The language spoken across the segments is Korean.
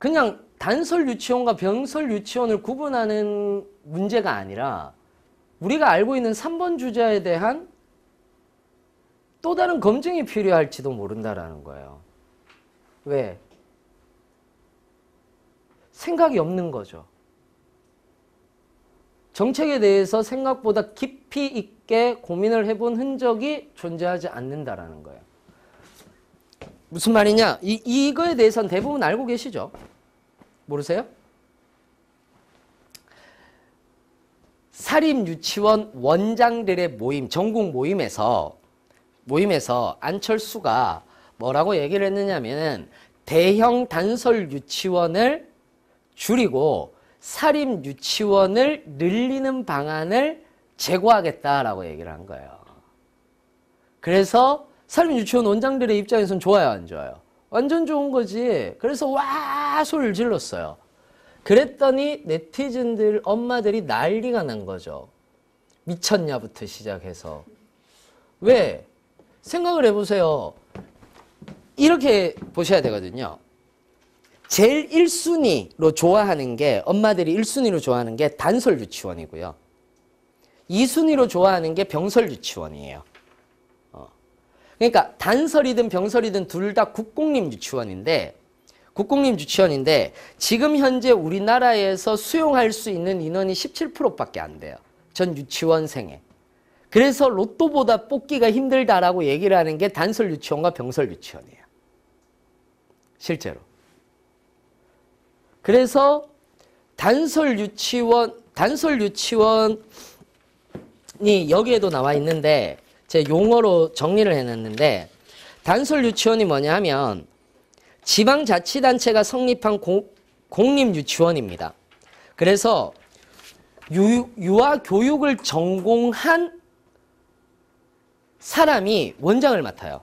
그냥 단설 유치원과 병설 유치원을 구분하는 문제가 아니라 우리가 알고 있는 3번 주자에 대한 또 다른 검증이 필요할지도 모른다라는 거예요. 왜? 생각이 없는 거죠. 정책에 대해서 생각보다 깊이 있게 고민을 해본 흔적이 존재하지 않는다라는 거예요. 무슨 말이냐? 이거에 대해서는 대부분 알고 계시죠? 모르세요? 사립유치원 원장들의 모임, 전국 모임에서 안철수가 뭐라고 얘기를 했느냐면은 대형 단설 유치원을 줄이고 사립유치원을 늘리는 방안을 제고하겠다라고 얘기를 한 거예요. 그래서 사립유치원 원장들의 입장에서는 좋아요, 안 좋아요? 완전 좋은 거지. 그래서 와 소리를 질렀어요. 그랬더니 네티즌들, 엄마들이 난리가 난 거죠. 미쳤냐부터 시작해서. 왜? 생각을 해보세요. 이렇게 보셔야 되거든요. 제일 1순위로 좋아하는 게, 엄마들이 1순위로 좋아하는 게 단설 유치원이고요. 2순위로 좋아하는 게 병설 유치원이에요. 그러니까 단설이든 병설이든 둘 다 국공립 유치원인데 지금 현재 우리나라에서 수용할 수 있는 인원이 17%밖에 안 돼요. 전 유치원생에. 그래서 로또보다 뽑기가 힘들다라고 얘기를 하는 게 단설 유치원과 병설 유치원이에요. 실제로. 그래서 단설 유치원이 여기에도 나와 있는데 제 용어로 정리를 해놨는데, 단설 유치원이 뭐냐 하면 지방자치단체가 성립한 공립유치원입니다. 그래서 유아교육을 전공한 사람이 원장을 맡아요.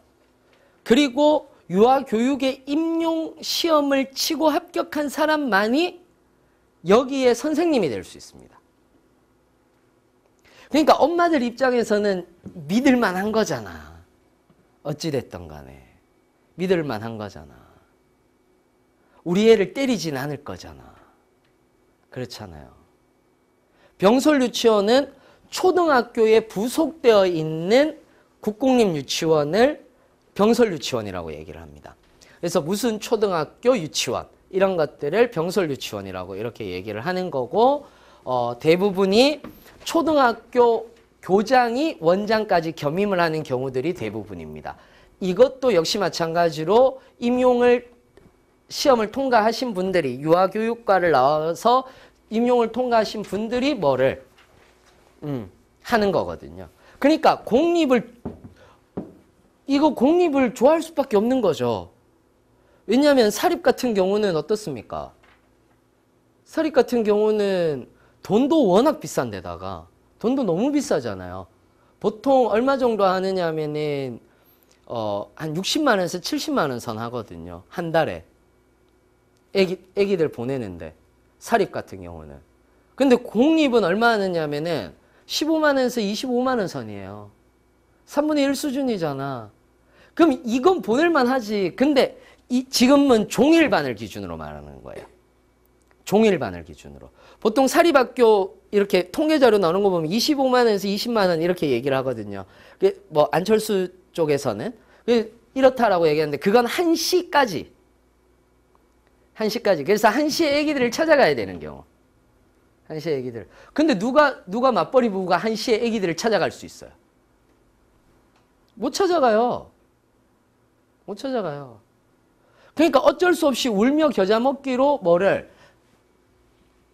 그리고 유아교육의 임용시험을 치고 합격한 사람만이 여기에 선생님이 될 수 있습니다. 그러니까 엄마들 입장에서는 믿을만한 거잖아. 어찌됐든 간에 믿을만한 거잖아. 우리 애를 때리진 않을 거잖아. 그렇잖아요. 병설 유치원은 초등학교에 부속되어 있는 국공립 유치원을 병설 유치원이라고 얘기를 합니다. 그래서 무슨 초등학교 유치원 이런 것들을 병설 유치원이라고 이렇게 얘기를 하는 거고, 대부분이 초등학교 교장이 원장까지 겸임을 하는 경우들이 대부분입니다. 이것도 역시 마찬가지로 임용을 시험을 통과하신 분들이, 유아교육과를 나와서 임용을 통과하신 분들이 뭐를 하는 거거든요. 그러니까 공립을 좋아할 수밖에 없는 거죠. 왜냐하면 사립 같은 경우는 어떻습니까? 사립 같은 경우는 돈도 워낙 비싼 데다가, 돈도 너무 비싸잖아요. 보통 얼마 정도 하느냐 하면은 한 60만 원에서 70만 원 선 하거든요. 한 달에. 애기들 보내는데, 사립 같은 경우는. 근데 공립은 얼마 하느냐 하면은 15만 원에서 25만 원 선이에요. 3분의 1 수준이잖아. 그럼 이건 보낼만 하지. 근데 지금은 종일반을 기준으로 말하는 거예요. 종일반을 기준으로. 보통 사립학교 이렇게 통계자료 나오는 거 보면 25만 원에서 20만 원 이렇게 얘기를 하거든요. 뭐 안철수 쪽에서는 이렇다라고 얘기하는데, 그건 1시까지. 1시까지. 그래서 1시에 애기들을 찾아가야 되는 경우. 1시에 애기들. 근데 누가 맞벌이 부부가 1시에 애기들을 찾아갈 수 있어요? 못 찾아가요. 못 찾아가요. 그러니까 어쩔 수 없이 울며 겨자 먹기로 뭐를,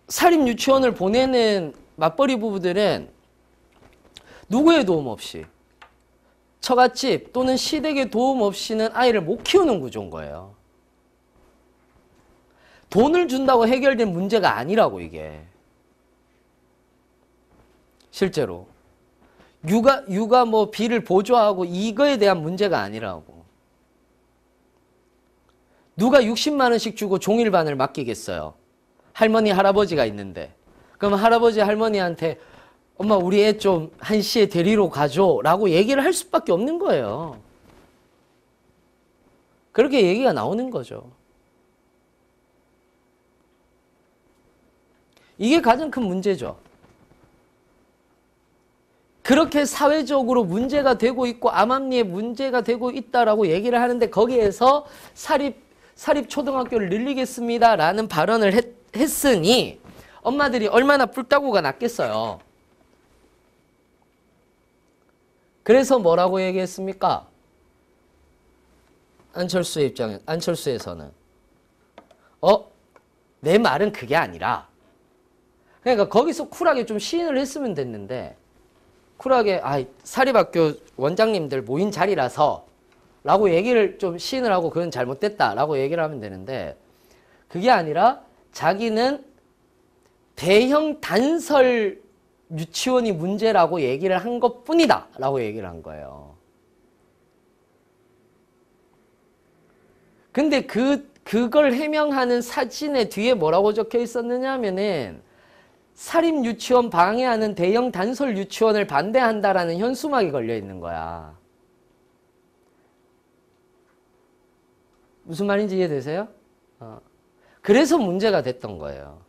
사립 유치원을 보내는 맞벌이 부부들은 누구의 도움 없이, 처갓집 또는 시댁의 도움 없이는 아이를 못 키우는 구조인 거예요. 돈을 준다고 해결된 문제가 아니라고, 이게. 실제로. 육아 뭐 비를 보조하고 이거에 대한 문제가 아니라고. 누가 60만 원씩 주고 종일반을 맡기겠어요? 할머니, 할아버지가 있는데. 그럼 할아버지, 할머니한테 엄마 우리 애 좀 1시에 데리러 가줘 라고 얘기를 할 수밖에 없는 거예요. 그렇게 얘기가 나오는 거죠. 이게 가장 큰 문제죠. 그렇게 사회적으로 문제가 되고 있고 암암리에 문제가 되고 있다라고 얘기를 하는데 거기에서 사립초등학교를 늘리겠습니다라는 발언을 했으니 엄마들이 얼마나 뿔따구가 났겠어요. 그래서 뭐라고 얘기했습니까? 안철수에서는 내 말은 그게 아니라 그러니까 거기서 쿨하게 좀 시인을 했으면 됐는데 쿨하게 사립학교 원장님들 모인 자리라서 라고 얘기를 좀 시인을 하고 그건 잘못됐다 라고 얘기를 하면 되는데 그게 아니라 자기는 대형 단설 유치원이 문제라고 얘기를 한 것뿐이다 라고 얘기를 한 거예요. 근데 그걸 해명하는 사진의 뒤에 뭐라고 적혀 있었느냐 하면은 사립유치원 방해하는 대형 단설 유치원을 반대한다라는 현수막이 걸려 있는 거야. 무슨 말인지 이해되세요? 그래서 문제가 됐던 거예요.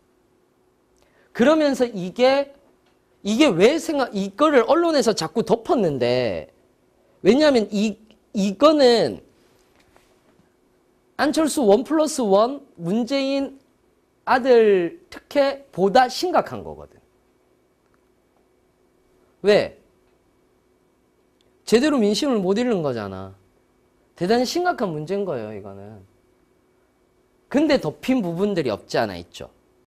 그러면서 이게 왜 이거를 언론에서 자꾸 덮었는데 왜냐하면 이거는 안철수 1+1 문재인 아들 특혜보다 심각한 거거든. 왜? 제대로 민심을 못 읽는 거잖아. 대단히 심각한 문제인 거예요, 이거는. 근데 덮인 부분들이 없지 않아 있죠.